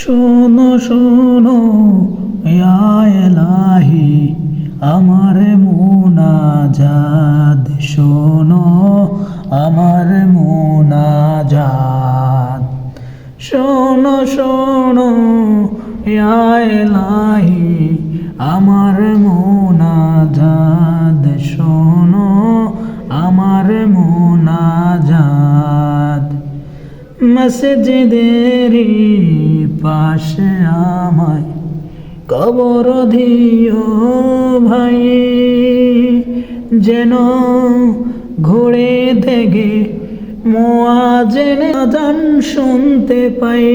শোনো শোনো ইয়া ইলাহি আমার মুনাজাত, শোনো আমার মুনাজাত। শোনো শোনো ইয়া ইলাহি আমার মুনাজাত, শোনো আমার মুনাজাত। মসজিদেরই পাশে আমায় কবর দিও ভাই, যেন ঘুরে থেকে মুয়াজ্জিন আযান শুনতে পাই।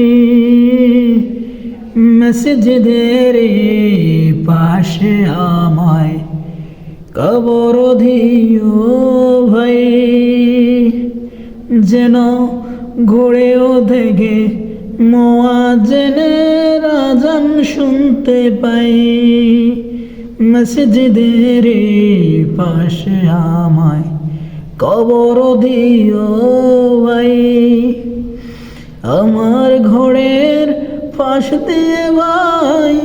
মসজিদেরই পাশে আমায় কবর দিও ভাই, যেন ঘুরেও থেকে মুয়াজ্জিনের আযান শুনতে পাই। মসজিদের পাশে আমায় কবর দিও ভাই। আমার ঘরের পাশ দিয়ে ভাই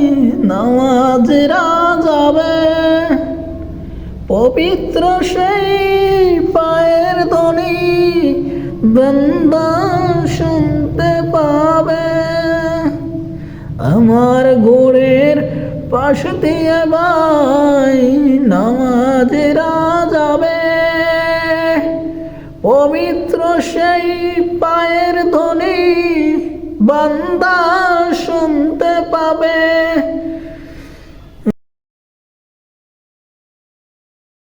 নামাজেরা যাবে, পবিত্র সেই পায়ের ধ্বনি বান্দা শুনতে পাবে। আমার ঘরের পাশ দিয়ে ভাই নামাজেরা যাবে, পবিত্র সেই পায়ের ধ্বনি বান্দা শুনতে পাবে।